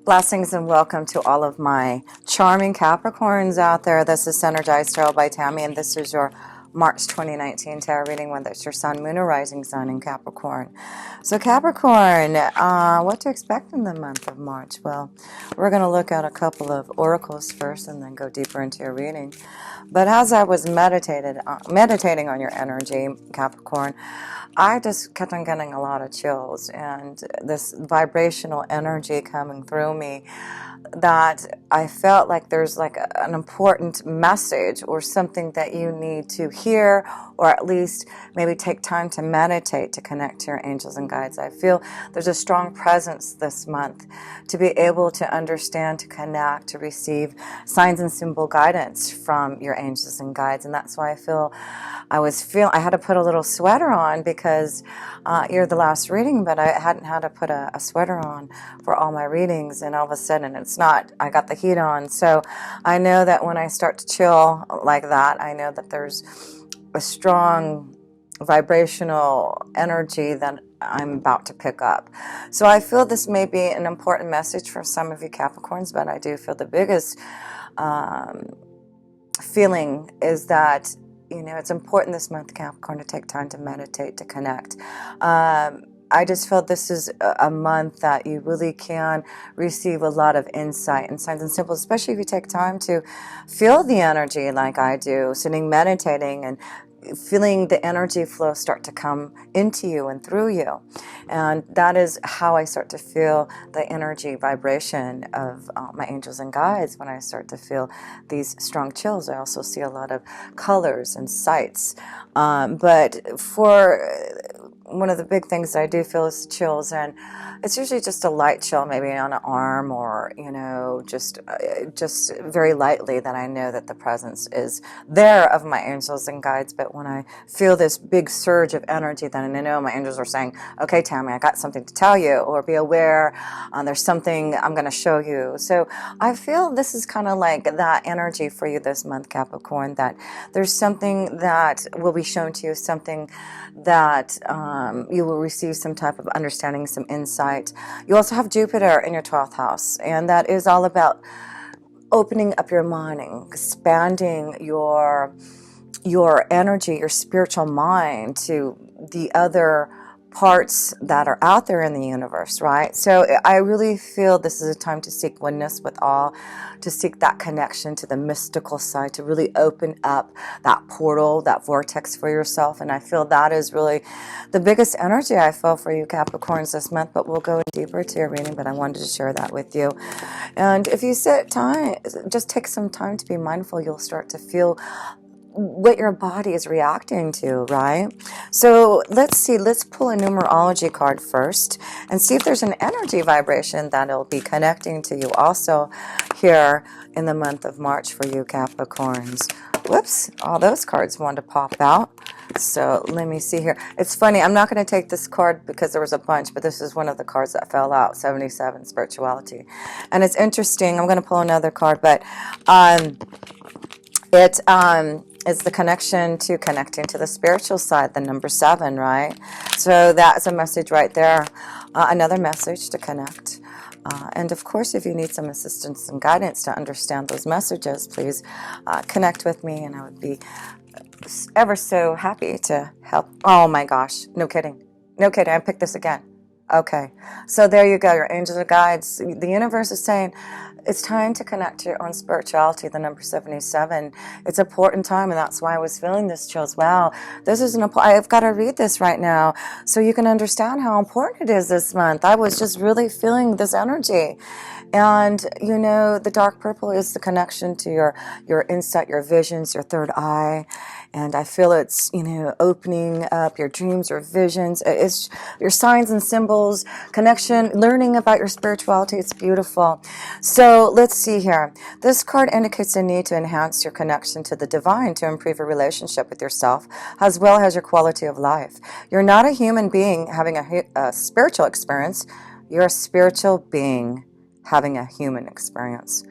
Blessings and welcome to all of my charming Capricorns out there. This is Synergized Tarot by Tammy, and this is your March 2019 tarot reading, whether it's your sun, moon, or rising sun in Capricorn. So Capricorn, what to expect in the month of March? Well, we're going to look at a couple of oracles first and then go deeper into your reading. But as I was meditating on your energy, Capricorn, I just kept on getting a lot of chills and this vibrational energy coming through me that I felt like there's like an important message or something that you need to hear, or at least maybe take time to meditate to connect to your angels and guides. I feel there's a strong presence this month to be able to understand, to connect, to receive signs and symbol guidance from your angels and guides. And that's why I had to put a little sweater on because you're the last reading, but I hadn't had to put a sweater on for all my readings, and all of a sudden I got the heat on. So I know that when I start to chill like that, I know that there's a strong vibrational energy that I'm about to pick up. So I feel this may be an important message for some of you Capricorns, but I do feel the biggest feeling is that it's important this month, Capricorn, to take time to meditate, to connect. I just felt this is a month that you really can receive a lot of insight and signs and symbols, especially if you take time to feel the energy like I do, sitting meditating and feeling the energy flow start to come into you and through you. And that is how I start to feel the energy vibration of my angels and guides. When I start to feel these strong chills, I also see a lot of colors and sights. But for one of the big things that I do feel is chills, and it's usually just a light chill, maybe on an arm, or just very lightly, that I know that the presence is there of my angels and guides. But when I feel this big surge of energy, then I know my angels are saying, "Okay, Tammy, I got something to tell you," or "Be aware, there's something I'm going to show you." So I feel this is kind of like that energy for you this month, Capricorn, that there's something that will be shown to you, something that you will receive some type of understanding, some insight. You also have Jupiter in your 12th house, and that is all about opening up your mind and expanding your energy, your spiritual mind to the other parts that are out there in the universe, right? So I really feel this is a time to seek oneness with all, to seek that connection to the mystical side, to really open up that portal, that vortex for yourself. And I feel that is really the biggest energy I feel for you Capricorns this month, but we'll go deeper to your reading, but I wanted to share that with you. And if you just take some time to be mindful, you'll start to feel what your body is reacting to, right? So let's pull a numerology card first and see if there's an energy vibration that'll be connecting to you also here in the month of March for you Capricorns. Whoops, all those cards wanted to pop out. So let me see here. It's funny, I'm not going to take this card because there was a bunch, but this is one of the cards that fell out, 77, spirituality. And it's interesting, I'm going to pull another card, but it's the connection to connecting to the spiritual side, the number 7, right? So that's a message right there. Another message to connect. And of course, if you need some assistance and guidance to understand those messages, please connect with me, and I would be ever so happy to help. Oh my gosh, no kidding. No kidding, I picked this again. Okay, so there you go, your angels and guides. The universe is saying it's time to connect to your own spirituality, the number 77. It's an important time, and that's why I was feeling this chills. Wow, this is I've got to read this right now so you can understand how important it is this month. I was just really feeling this energy. And, the dark purple is the connection to your insight, your visions, your third eye. And I feel it's, opening up your dreams or visions. It's your signs and symbols, connection, learning about your spirituality. It's beautiful. So let's see here. This card indicates a need to enhance your connection to the divine to improve your relationship with yourself, as well as your quality of life. You're not a human being having a spiritual experience. You're a spiritual being having a human experience.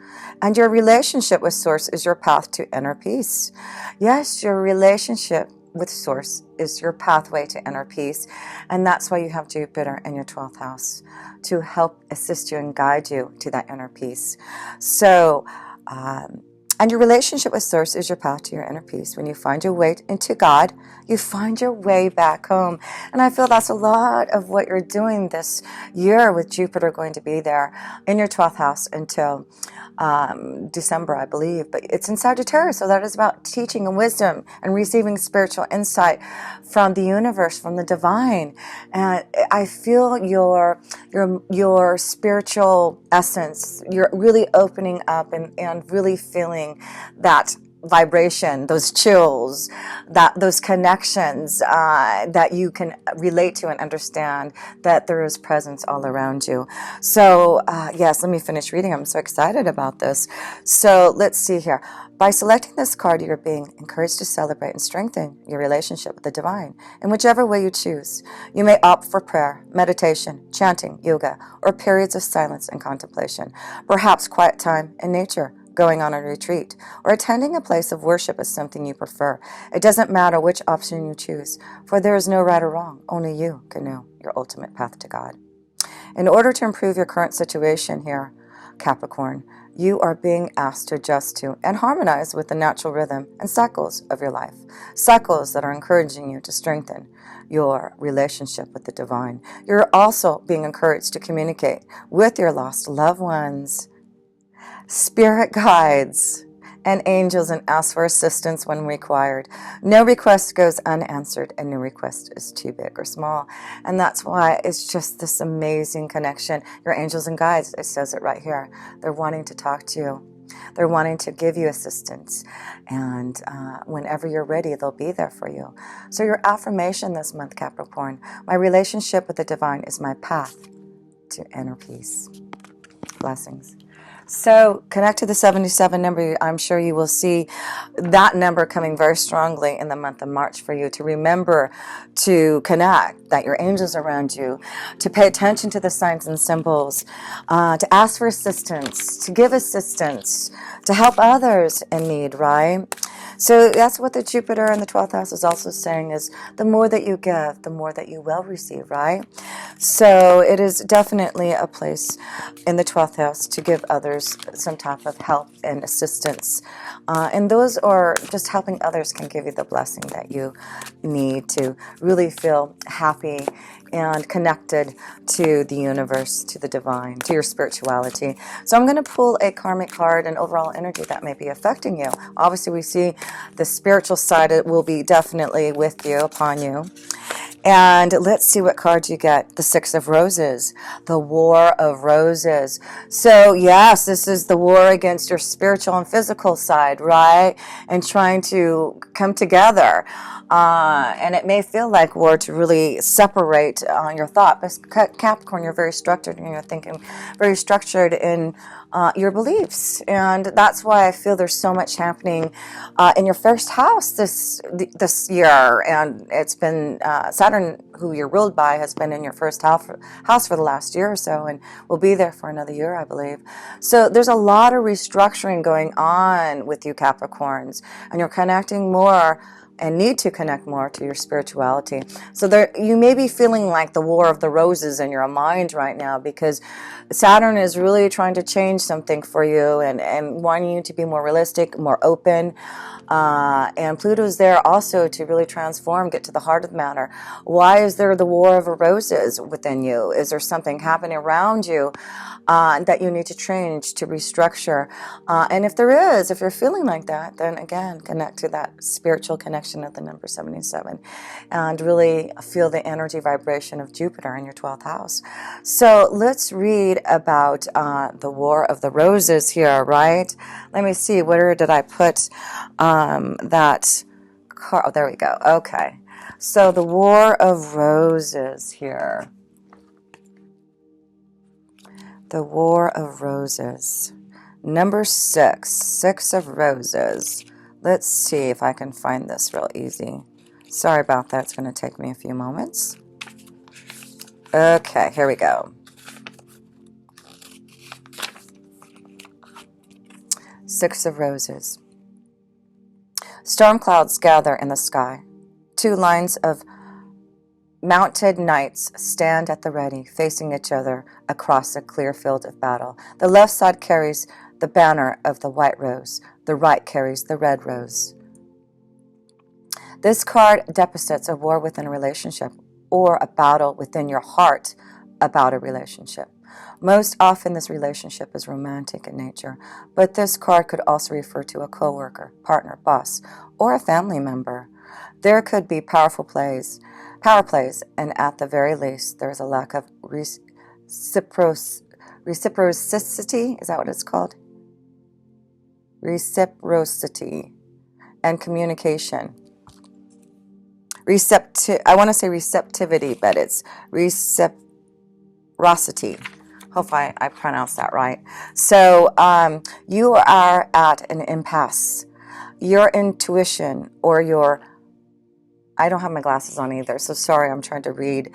And your relationship with Source is your path to inner peace. Yes, your relationship with Source is your pathway to inner peace. And that's why you have Jupiter in your 12th house, to help assist you and guide you to that inner peace. So, and your relationship with Source is your path to your inner peace. When you find your way into God, you find your way back home. And I feel that's a lot of what you're doing this year, with Jupiter going to be there in your 12th house until December, I believe. But it's in Sagittarius, so that is about teaching and wisdom and receiving spiritual insight from the universe, from the divine. And I feel your spiritual essence. You're really opening up and really feeling that vibration, those chills, those connections that you can relate to and understand, that there is presence all around you. So yes, let me finish reading. I'm so excited about this. So let's see here. By selecting this card, you're being encouraged to celebrate and strengthen your relationship with the divine in whichever way you choose. You may opt for prayer, meditation, chanting, yoga, or periods of silence and contemplation. Perhaps quiet time in nature, going on a retreat, or attending a place of worship is something you prefer. It doesn't matter which option you choose, for there is no right or wrong. Only you can know your ultimate path to God. In order to improve your current situation here, Capricorn, you are being asked to adjust to and harmonize with the natural rhythm and cycles of your life. Cycles that are encouraging you to strengthen your relationship with the divine. You're also being encouraged to communicate with your lost loved ones, spirit guides, and angels, and ask for assistance when required. No request goes unanswered, and no request is too big or small. And that's why it's just this amazing connection. Your angels and guides, it says it right here. They're wanting to talk to you. They're wanting to give you assistance. And whenever you're ready, they'll be there for you. So your affirmation this month, Capricorn: my relationship with the divine is my path to inner peace. Blessings. So connect to the 77 number. I'm sure you will see that number coming very strongly in the month of March for you, to remember to connect, that your angels are around you, to pay attention to the signs and symbols, to ask for assistance, to give assistance, to help others in need, right? So that's what the Jupiter in the 12th house is also saying, is the more that you give, the more that you will receive, right? So it is definitely a place in the 12th house to give others some type of help and assistance. And those are just helping others can give you the blessing that you need to really feel happy and connected to the universe, to the divine, to your spirituality. So I'm going to pull a karmic card and overall energy that may be affecting you. Obviously, we see the spiritual side. It will be definitely with you, upon you. And let's see what card you get. The Six of Roses, the War of Roses. So yes, this is the war against your spiritual and physical side, right? And trying to come together. And it may feel like war to really separate your thought. But Capricorn, you're very structured in your thinking, very structured in your beliefs. And that's why I feel there's so much happening in your first house this year. And it's been Saturn, who you're ruled by, has been in your first house for the last year or so, and will be there for another year, I believe. So there's a lot of restructuring going on with you Capricorns, and you're connecting more and need to connect more to your spirituality. So there, you may be feeling like the War of the Roses in your mind right now, because Saturn is really trying to change something for you and wanting you to be more realistic, more open. And Pluto's there also to really transform, get to the heart of the matter. Why is there the War of Roses within you? Is there something happening around you that you need to change, to restructure? And if there is, if you're feeling like that, then again, connect to that spiritual connection of the number 77 and really feel the energy vibration of Jupiter in your 12th house. So let's read about the War of the Roses here, right? Let me see, where did I put that card? Oh, there we go. Okay. So the War of Roses here. The War of Roses. Number 6. 6 of Roses. Let's see if I can find this real easy. Sorry about that. It's going to take me a few moments. Okay, here we go. 6 of Roses. Storm clouds gather in the sky. Two lines of mounted knights stand at the ready, facing each other across a clear field of battle. The left side carries the banner of the white rose. The right carries the red rose. This card deposits a war within a relationship or a battle within your heart about a relationship. Most often this relationship is romantic in nature, but this card could also refer to a coworker, partner, boss, or a family member. There could be power plays, and at the very least, there is a lack of reciprocity. Is that what it's called? Reciprocity and communication. I want to say receptivity, but it's reciprocity. Hopefully I pronounced that right. So you are at an impasse. Your intuition or your, I don't have my glasses on either, so sorry, I'm trying to read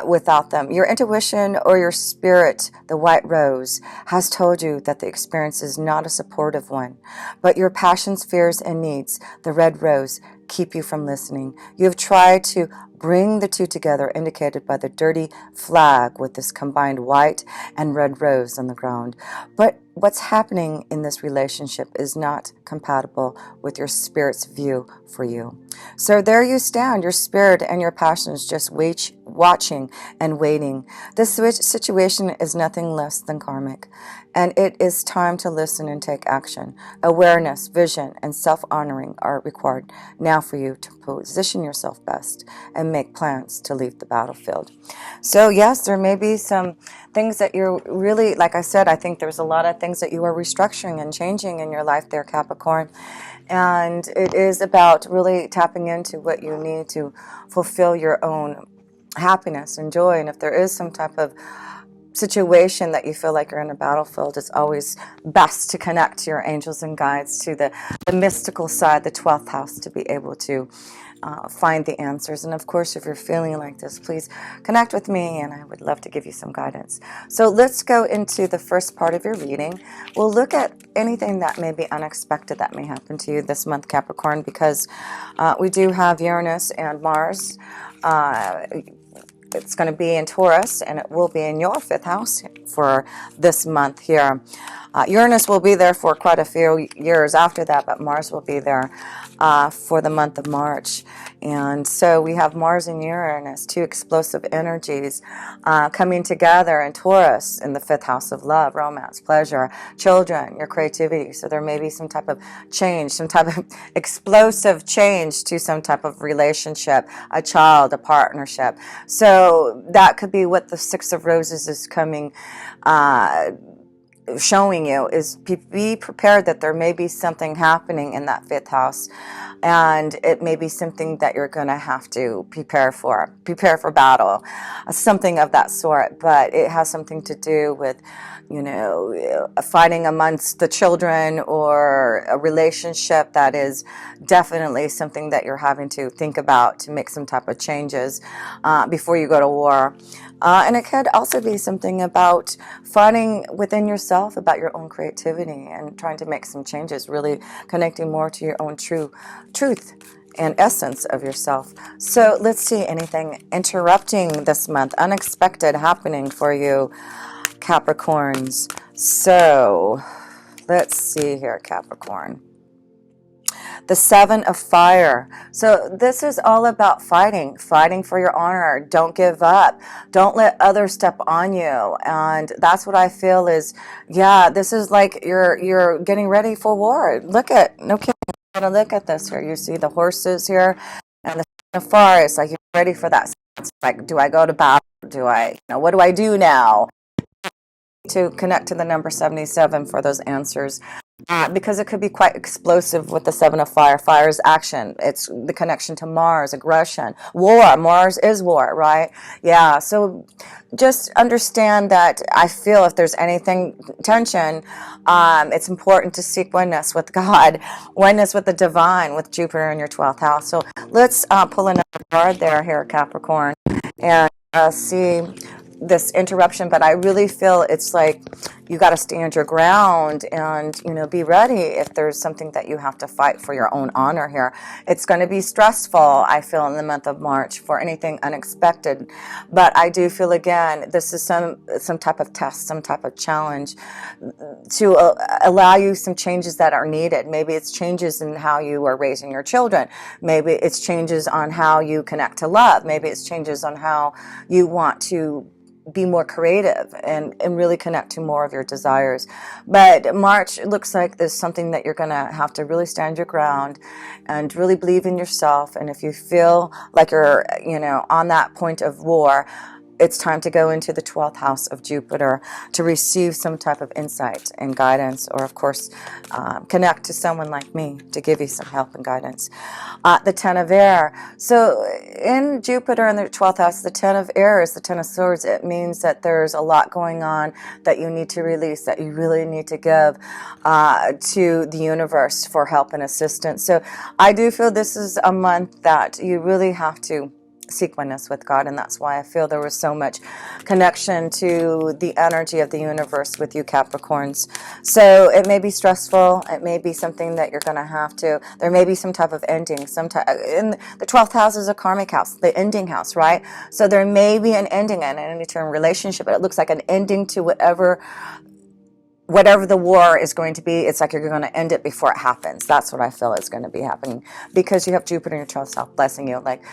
without them. Your intuition or your spirit, the white rose, has told you that the experience is not a supportive one, but your passions, fears, and needs, the red rose, keep you from listening. You have tried to bring the two together, indicated by the dirty flag with this combined white and red rose on the ground. But what's happening in this relationship is not compatible with your spirit's view for you. So there you stand, your spirit and your passions just watching and waiting. This situation is nothing less than karmic, and it is time to listen and take action. Awareness, vision, and self-honoring are required now for you to position yourself best and make plans to leave the battlefield. So yes, there may be some things that you're really, like I said, I think there's a lot of things that you are restructuring and changing in your life there, Capricorn. And it is about really tapping into what you need to fulfill your own happiness and joy. And if there is some type of situation that you feel like you're in a battlefield, it's always best to connect to your angels and guides, to the mystical side, the 12th house, to be able to find the answers. And of course, if you're feeling like this, please connect with me and I would love to give you some guidance. So let's go into the first part of your reading. We'll look at anything that may be unexpected that may happen to you this month, Capricorn, because we do have Uranus and Mars. It's going to be in Taurus, and it will be in your 5th house for this month here. Uranus will be there for quite a few years after that, but Mars will be there for the month of March. And so we have Mars and Uranus, two explosive energies coming together in Taurus in the 5th house of love, romance, pleasure, children, your creativity. So there may be some type of change, some type of explosive change to some type of relationship, a child, a partnership. So that could be what the 6 of Roses is coming showing you, is be prepared that there may be something happening in that 5th house, and it may be something that you're going to have to prepare for battle, something of that sort. But it has something to do with, you know, fighting amongst the children, or a relationship that is definitely something that you're having to think about to make some type of changes before you go to war. And it could also be something about fighting within yourself about your own creativity and trying to make some changes, really connecting more to your own truth and essence of yourself. So let's see, anything interrupting this month, unexpected happening for you, Capricorns. So let's see here, Capricorn. The 7 of Fire. So this is all about fighting for your honor. Don't give up. Don't let others step on you. And that's what I feel is, yeah, this is like you're getting ready for war. Look at, no kidding, I'm gonna look at this here. You see the horses here and the 7 of Fire. It's like you're ready for that. It's like, do I go to battle? What do I do now? To connect to the number 77 for those answers. Because it could be quite explosive with the 7 of Fire. Fire is action. It's the connection to Mars, aggression, war. Mars is war, right? Yeah, so just understand that I feel if there's anything tension, it's important to seek oneness with God, oneness with the divine, with Jupiter in your 12th house. So let's pull another card there here, Capricorn, and see this interruption. But I really feel it's like you got to stand your ground and, you know, be ready if there's something that you have to fight for your own honor here. It's going to be stressful, I feel, in the month of March for anything unexpected. But I do feel, again, this is some type of test, some type of challenge to allow you some changes that are needed. Maybe it's changes in how you are raising your children. Maybe it's changes on how you connect to love. Maybe it's changes on how you want to be more creative and really connect to more of your desires. But March, it looks like there's something that you're going to have to really stand your ground and really believe in yourself. And if you feel like you're, you know, on that point of war, it's time to go into the 12th house of Jupiter to receive some type of insight and guidance, or of course, connect to someone like me to give you some help and guidance. The 10 of air. So in Jupiter in the 12th house, the 10 of air is the 10 of swords. It means that there's a lot going on that you need to release, that you really need to give to the universe for help and assistance. So I do feel this is a month that you really have to seek oneness with God, and that's why I feel there was so much connection to the energy of the universe with you Capricorns. So it may be stressful, it may be something that you're going to have to, there may be some type of ending, in the 12th house is a karmic house, the ending house, right? So there may be an ending in any term relationship, but it looks like an ending to whatever the war is going to be. It's like you're going to end it before it happens. That's what I feel is going to be happening, because you have Jupiter in your 12th house blessing you. Like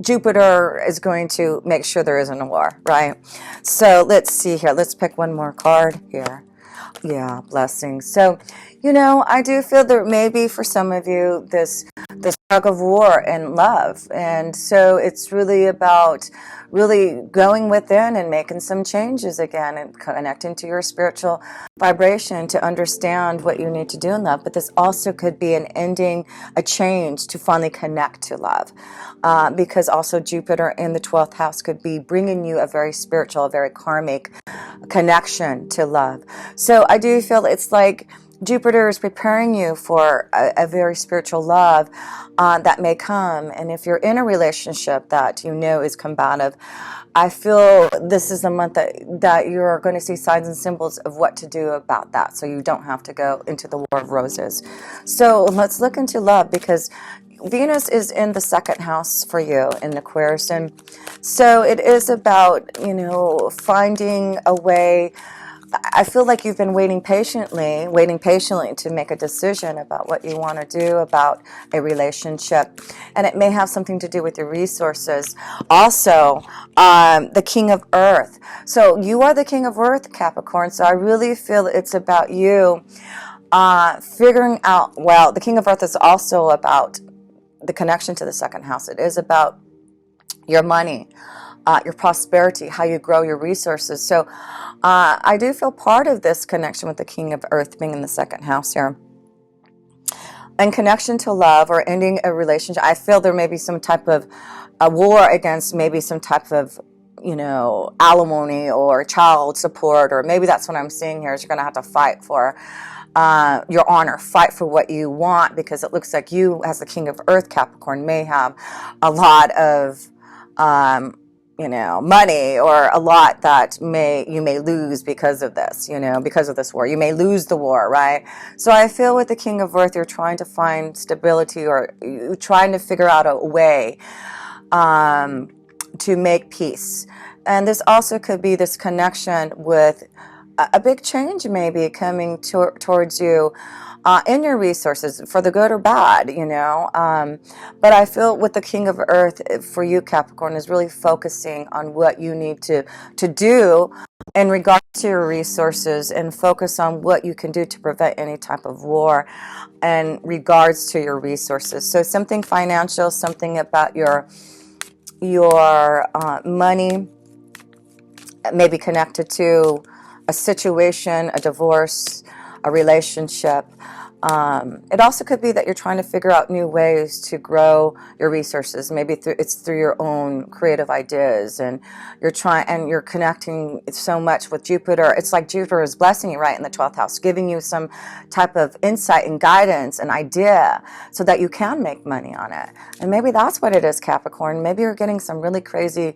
Jupiter is going to make sure there isn't a war, right? So let's see here. Let's pick one more card here. Yeah, blessings. So, you know, I do feel there may be for some of you this tug of war in love. And so it's really about really going within and making some changes again and connecting to your spiritual vibration to understand what you need to do in love. But this also could be an ending, a change to finally connect to love. Because also Jupiter in the 12th house could be bringing you a very spiritual, a very karmic connection to love. So I do feel it's like Jupiter is preparing you for a very spiritual love that may come. And if you're in a relationship that you know is combative, I feel this is a month that you're going to see signs and symbols of what to do about that, so you don't have to go into the war of roses. So let's look into love, because Venus is in the second house for you in Aquarius. And so it is about, you know, finding a way. I feel like you've been waiting patiently to make a decision about what you want to do about a relationship. And it may have something to do with your resources. Also, the King of Earth. So you are the King of Earth, Capricorn. So I really feel it's about you figuring out, well, the King of Earth is also about the connection to the second house. It is about your money, your prosperity, how you grow your resources. So I do feel part of this connection with the King of Earth being in the second house here. And connection to love or ending a relationship. I feel there may be some type of a war against maybe some type of, you know, alimony or child support, or maybe that's what I'm seeing here is you're going to have to fight for your honor, fight for what you want, because it looks like you, as the King of Earth, Capricorn, may have a lot of, you know, money, or a lot that you may lose because of this, you know, because of this war. You may lose the war, right? So I feel with the King of Earth, you're trying to find stability, or you're trying to figure out a way to make peace. And this also could be this connection with a big change maybe coming towards you in your resources, for the good or bad, you know. But I feel with the King of Earth for you, Capricorn, is really focusing on what you need to do in regard to your resources, and focus on what you can do to prevent any type of war in regards to your resources. So something financial, something about your money, maybe connected to a situation, a divorce, a relationship. It also could be that you're trying to figure out new ways to grow your resources. Maybe it's through your own creative ideas, and you're connecting so much with Jupiter. It's like Jupiter is blessing you right in the 12th house, giving you some type of insight and guidance and idea so that you can make money on it. And maybe that's what it is, Capricorn. Maybe you're getting some really crazy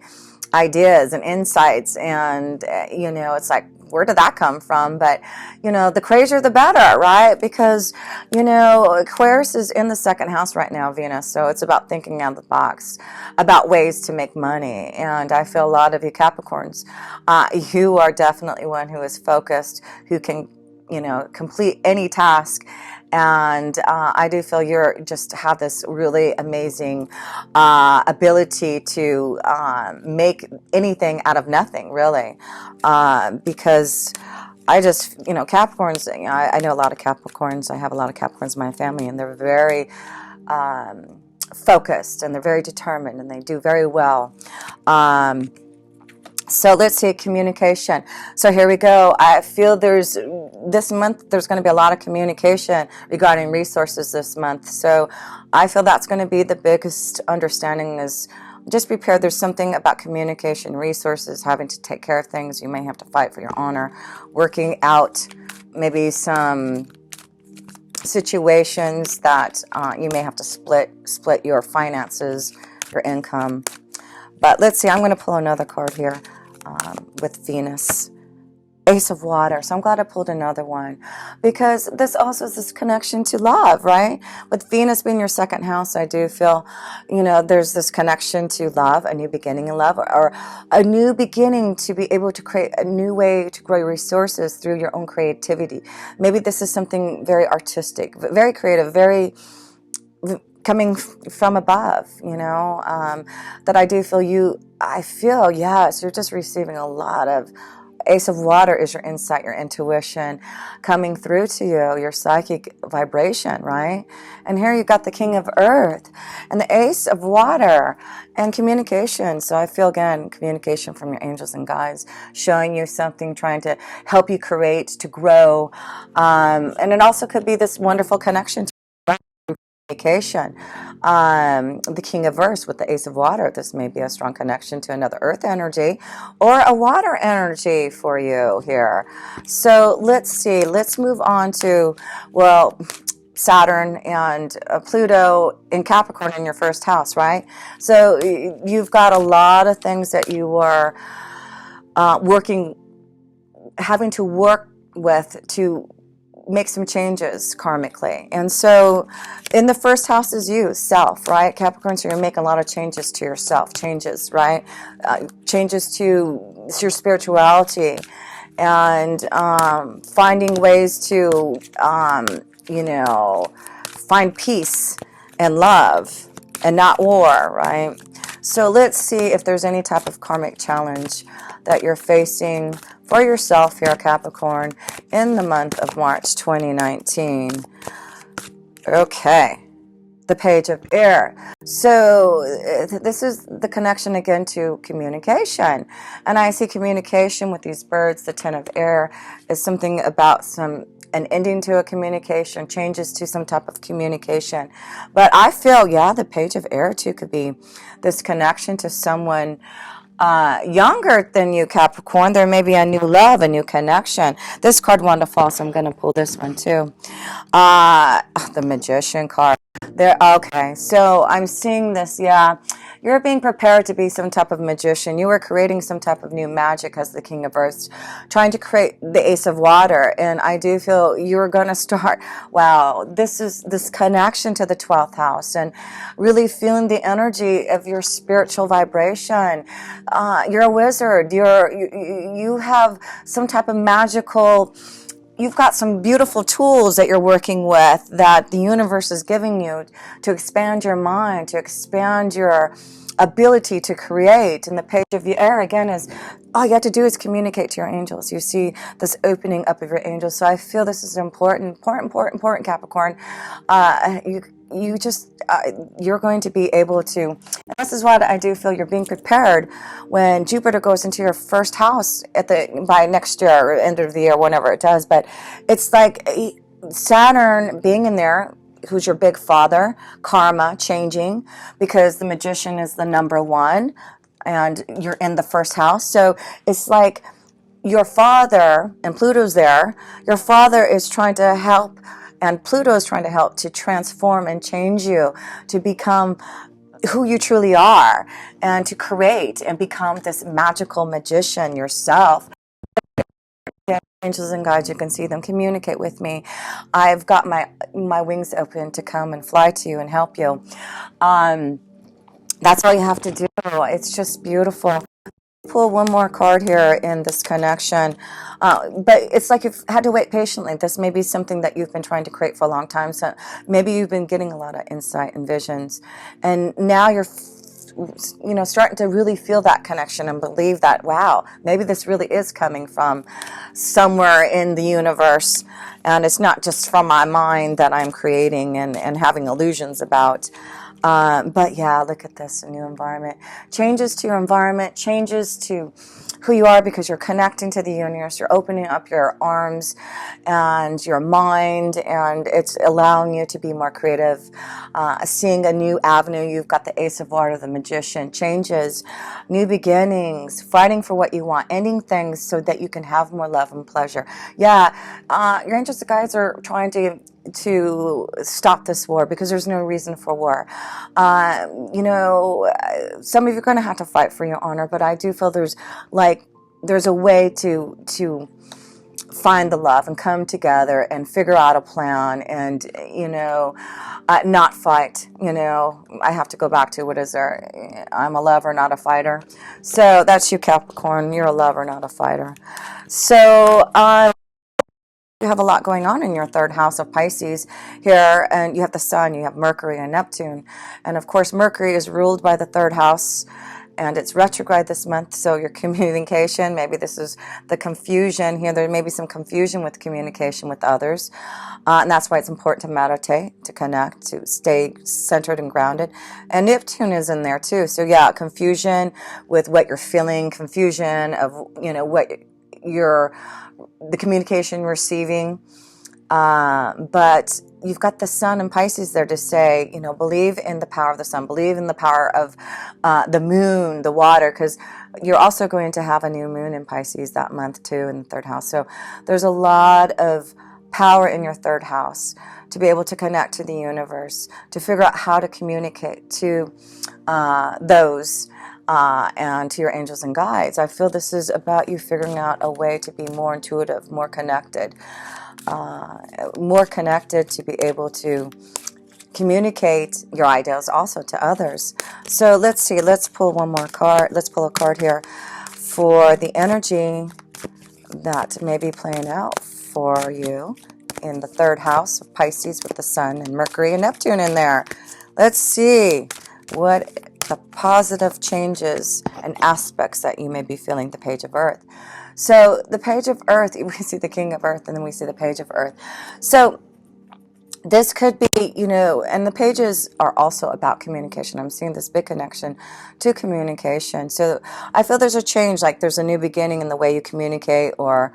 ideas and insights, and you know, it's like, where did that come from? But you know, the crazier the better, right? Because you know, Aquarius is in the second house right now, Venus, so it's about thinking out of the box about ways to make money. And I feel a lot of you Capricorns, you are definitely one who is focused, who can, you know, complete any task. And I do feel you're just have this really amazing ability to make anything out of nothing, really, because I just, you know, Capricorns, you know, I know a lot of Capricorns. I have a lot of Capricorns in my family, and they're very focused, and they're very determined, and they do very well. So let's see, communication. So here we go. I feel this month, there's going to be a lot of communication regarding resources this month. So I feel that's going to be the biggest understanding is just prepare. There's something about communication, resources, having to take care of things. You may have to fight for your honor, working out maybe some situations that you may have to split your finances, your income. But let's see, I'm going to pull another card here with Venus. Ace of Water. So I'm glad I pulled another one, because this also is this connection to love, right? With Venus being your second house, I do feel, you know, there's this connection to love, a new beginning in love, or a new beginning to be able to create a new way to grow resources through your own creativity. Maybe this is something very artistic, very creative, very coming from above, you know, that I do feel I feel, yes, you're just receiving a lot of. Ace of Water is your insight, your intuition coming through to you, your psychic vibration, right? And here you got the King of Earth and the Ace of Water and communication. So I feel, again, communication from your angels and guides, showing you something, trying to help you create, to grow. And it also could be this wonderful connection to communication. The King of Earth with the Ace of Water. This may be a strong connection to another earth energy or a water energy for you here. So let's see. Let's move on to, well, Saturn and Pluto in Capricorn in your first house, right? So you've got a lot of things that you are having to work with to make some changes karmically. And so in the first house is you, self, right? Capricorn, so you're making a lot of changes to yourself, changes, right? Changes to your spirituality, and finding ways to, you know, find peace and love and not war, right? So let's see if there's any type of karmic challenge that you're facing for yourself here, Capricorn, in the month of March 2019. Okay, the Page of Air. So this is the connection again to communication. And I see communication with these birds. The Ten of Air is something about an ending to a communication, changes to some type of communication. But I feel, yeah, the Page of Air too could be this connection to someone younger than you, Capricorn. There may be a new love, a new connection. This card wanted to fall, so I'm going to pull this one too. The Magician card. There. Okay, so I'm seeing this, yeah. You're being prepared to be some type of magician. You are creating some type of new magic as the King of Earth, trying to create the Ace of Water. And I do feel you're going to start, wow, this is this connection to the 12th house and really feeling the energy of your spiritual vibration. You're a wizard. You have some type of magical, you've got some beautiful tools that you're working with that the universe is giving you to expand your mind, to expand your ability to create. And the Page of the Air, again, is all you have to do is communicate to your angels. You see this opening up of your angels. So I feel this is important, Capricorn. You're going to be able to, and this is what I do feel you're being prepared when Jupiter goes into your first house by next year or end of the year, whenever it does. But it's like Saturn being in there, who's your big father, karma changing, because the Magician is the number one and you're in the first house. So it's like your father, and Pluto's there, your father is trying to help, and Pluto is trying to help to transform and change you to become who you truly are, and to create and become this magical magician yourself. Angels and guides, you can see them, communicate with me. I've got my wings open to come and fly to you and help you. That's all you have to do. It's just beautiful. Pull one more card here in this connection, but it's like you've had to wait patiently. This may be something that you've been trying to create for a long time, so maybe you've been getting a lot of insight and visions, and now you're starting to really feel that connection and believe that, wow, maybe this really is coming from somewhere in the universe, and it's not just from my mind that I'm creating and having illusions about. But yeah, look at this, a new environment. Changes to your environment, changes to who you are, because you're connecting to the universe. You're opening up your arms and your mind, and it's allowing you to be more creative, seeing a new avenue. You've got the Ace of Water, the Magician. Changes, new beginnings, fighting for what you want, ending things so that you can have more love and pleasure. Yeah, your angels and guides are trying to stop this war, because there's no reason for war. Some of you are going to have to fight for your honor, but I do feel there's a way to find the love and come together and figure out a plan, and not fight. I have to go back to, what is there? I'm a lover, not a fighter. So that's you, Capricorn. You're a lover, not a fighter. So you have a lot going on in your third house of Pisces here, and you have the Sun, you have Mercury and Neptune, and of course Mercury is ruled by the third house, and it's retrograde this month. So your communication, maybe this is the confusion here. There may be some confusion with communication with others, and that's why it's important to meditate, to connect, to stay centered and grounded. And Neptune is in there too. So yeah, confusion with what you're feeling, confusion of what the communication receiving, but you've got the Sun and Pisces there to say, believe in the power of the Sun, believe in the power of the Moon, the water, because you're also going to have a new moon in Pisces that month too, in the third house. So there's a lot of power in your third house to be able to connect to the universe, to figure out how to communicate to those and to your angels and guides. I feel this is about you figuring out a way to be more intuitive, more connected to be able to communicate your ideas also to others. So let's see, let's pull one more card. Let's pull a card here for the energy that may be playing out for you in the third house of Pisces with the Sun and Mercury and Neptune in there. Let's see what the positive changes and aspects that you may be feeling. The Page of Earth. So the Page of Earth, we see the King of Earth, and then we see the Page of Earth. So this could be, and the pages are also about communication. I'm seeing this big connection to communication. So I feel there's a change, like there's a new beginning in the way you communicate, or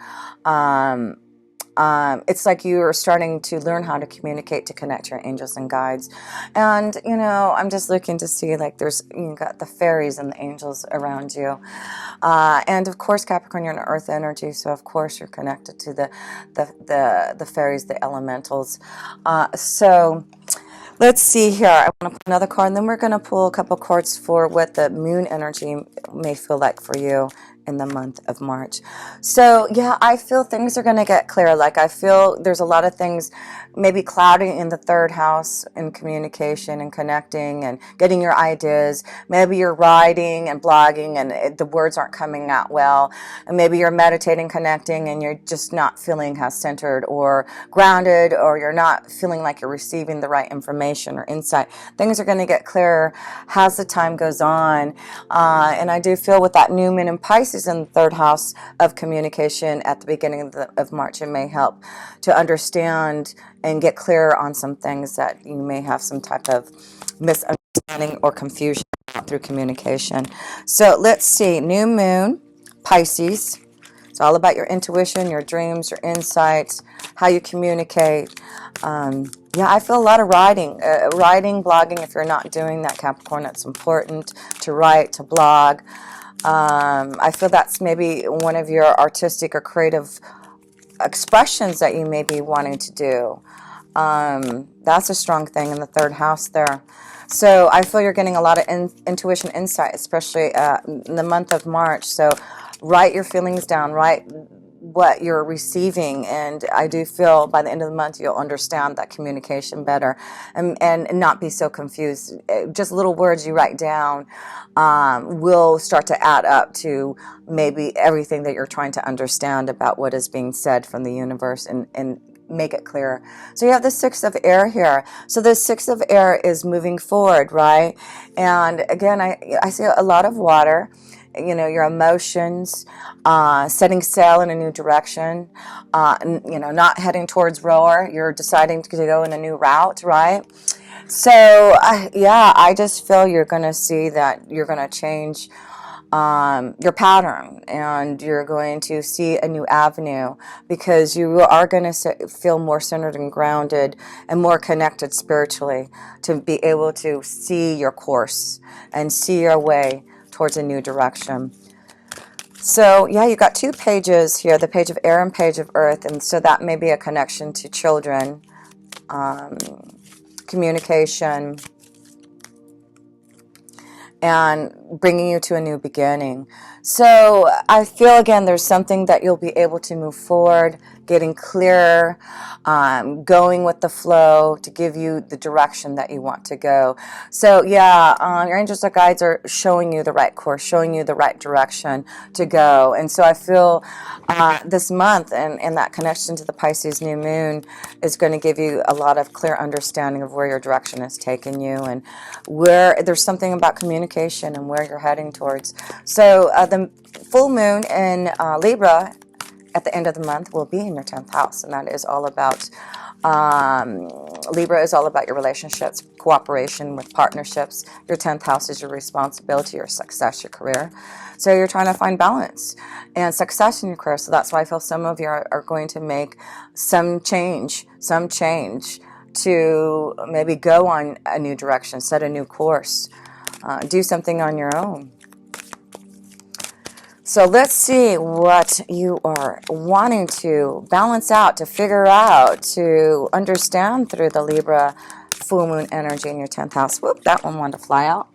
it's like you are starting to learn how to communicate, to connect your angels and guides. And, I'm just looking to see, like, you've got the fairies and the angels around you. And of course, Capricorn, you're an earth energy, so of course you're connected to the fairies, the elementals. So let's see here. I want to pull another card, and then we're going to pull a couple cards for what the moon energy may feel like for you in the month of March. So yeah, I feel things are going to get clear. Like, I feel there's a lot of things maybe clouding in the third house in communication and connecting and getting your ideas. Maybe you're writing and blogging and the words aren't coming out well. And maybe you're meditating, connecting, and you're just not feeling as centered or grounded, or you're not feeling like you're receiving the right information or insight. Things are going to get clearer as the time goes on. And I do feel with that new moon in Pisces in the third house of communication at the beginning of March, it may help to understand and get clearer on some things that you may have some type of misunderstanding or confusion through communication. So let's see, new moon, Pisces. It's all about your intuition, your dreams, your insights, how you communicate. Yeah, I feel a lot of writing, blogging. If you're not doing that, Capricorn, that's important to write, to blog. I feel that's maybe one of your artistic or creative expressions that you may be wanting to do. That's a strong thing in the third house there. So I feel you're getting a lot of intuition insight, especially in the month of March. So write your feelings down, write what you're receiving, and I do feel by the end of the month you'll understand that communication better, and not be so confused. Just little words you write down will start to add up to maybe everything that you're trying to understand about what is being said from the universe, and make it clearer. So you have the Six of Air here. So the Six of Air is moving forward, right? And again, I see a lot of water, your emotions, setting sail in a new direction, not heading towards roar. You're deciding to go in a new route, right? So, yeah, I just feel you're going to see that you're going to change your pattern, and you're going to see a new avenue, because you are going to feel more centered and grounded and more connected spiritually to be able to see your course and see your way towards a new direction. So, yeah, you got two pages here, the page of air and page of earth, and so that may be a connection to children, communication, and bringing you to a new beginning. So I feel, again, there's something that you'll be able to move forward, getting clearer, going with the flow to give you the direction that you want to go. So yeah, your angels or guides are showing you the right course, showing you the right direction to go. And so I feel this month, and that connection to the Pisces new moon is going to give you a lot of clear understanding of where your direction is taking you, and where there's something about communication and where you're heading towards. So the full moon in Libra at the end of the month will be in your 10th house, and that is all about Libra is all about your relationships, cooperation with partnerships. Your 10th house is your responsibility, your success, your career. So you're trying to find balance and success in your career. So that's why I feel some of you are going to make some change to maybe go on a new direction, set a new course, do something on your own. So let's see what you are wanting to balance out, to figure out, to understand through the Libra full moon energy in your 10th house. Whoop, that one wanted to fly out.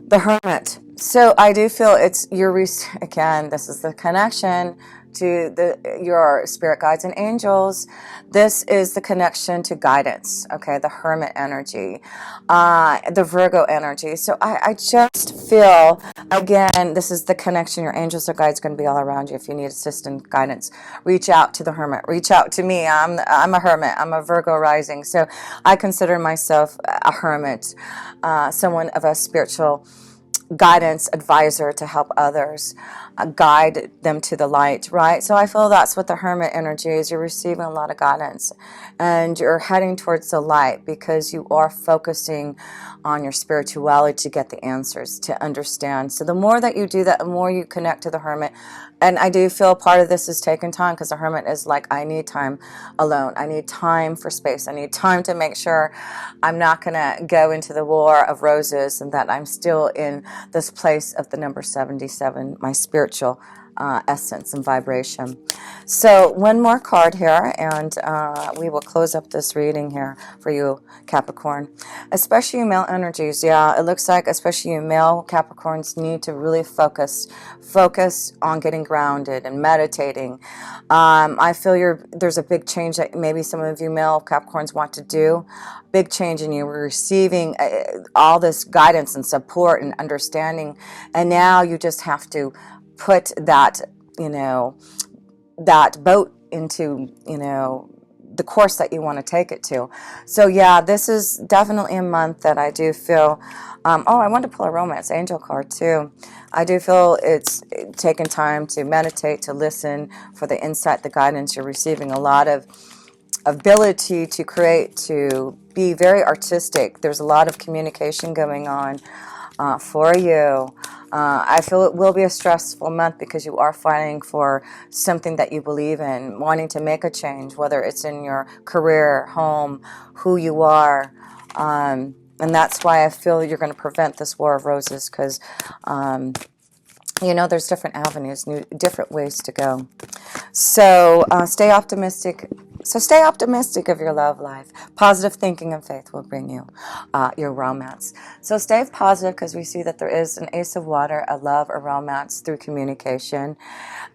The Hermit. So I do feel it's again, this is the connection to your spirit guides and angels. This is the connection to guidance, okay, the Hermit energy, the Virgo energy. So I just feel, again, this is the connection. Your angels or guides going to be all around you. If you need assistance, guidance, reach out to the Hermit. Reach out to me. I'm a Hermit. I'm a Virgo rising. So I consider myself a Hermit, someone of a spiritual guidance advisor to help others, guide them to the light, right? So I feel that's what the Hermit energy is. You're receiving a lot of guidance, and you're heading towards the light because you are focusing on your spirituality to get the answers, to understand. So the more that you do that, the more you connect to the Hermit. And I do feel part of this is taking time, because the Hermit is like, I need time alone. I need time for space. I need time to make sure I'm not going to go into the war of roses, and that I'm still in this place of the number 77, my spiritual essence and vibration. So one more card here, and we will close up this reading here for you, Capricorn. Especially you male energies. Yeah, it looks like especially you male Capricorns need to really focus on getting grounded and meditating. I feel there's a big change that maybe some of you male Capricorns want to do. Big change in you. We're receiving all this guidance and support and understanding, and now you just have to put that boat into the course that you want to take it to. So yeah, this is definitely a month that I do feel I want to pull a romance angel card too. I do feel it's taking time to meditate, to listen for the insight, the guidance. You're receiving a lot of ability to create, to be very artistic. There's a lot of communication going on for you. I feel it will be a stressful month because you are fighting for something that you believe in, wanting to make a change, whether it's in your career, home, who you are. And that's why I feel you're going to prevent this war of roses, because there's different avenues, different ways to go. So stay optimistic, So stay optimistic of your love life. Positive thinking and faith will bring you your romance. So stay positive, because we see that there is an ace of water, a love, a romance through communication.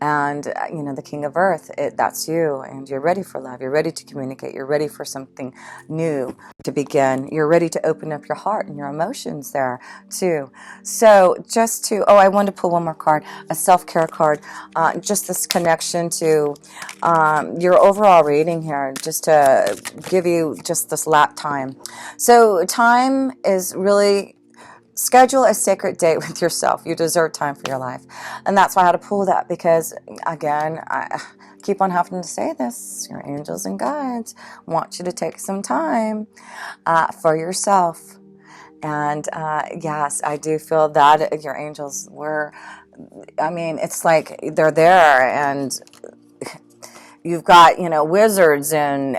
And, the King of Earth, that's you. And you're ready for love. You're ready to communicate. You're ready for something new to begin. You're ready to open up your heart and your emotions there, too. So I wanted to pull one more card, a self-care card. Just this connection to your overall reading here, just to give you just this time. So time is really, schedule a sacred date with yourself. You deserve time for your life. And that's why I had to pull that, because, again, I keep on having to say this. Your angels and guides want you to take some time for yourself. And yes, I do feel that your angels it's like they're there, and you've got, wizards and,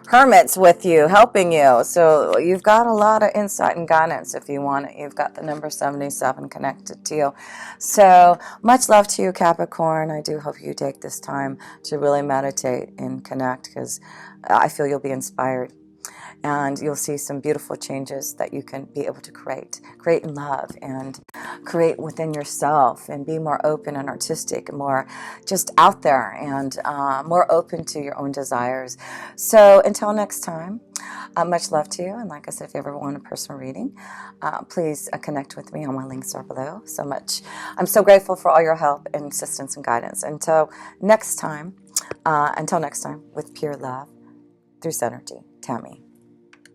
hermits with you, helping you. So you've got a lot of insight and guidance if you want it. You've got the number 77 connected to you. So much love to you, Capricorn. I do hope you take this time to really meditate and connect, because I feel you'll be inspired. And you'll see some beautiful changes that you can be able to create in love, and create within yourself, and be more open and artistic, more just out there, and more open to your own desires. So until next time, much love to you. And like I said, if you ever want a personal reading, please connect with me. All my links are below. I'm so grateful for all your help and assistance and guidance. Until next time, with pure love through Synergy, Tammy.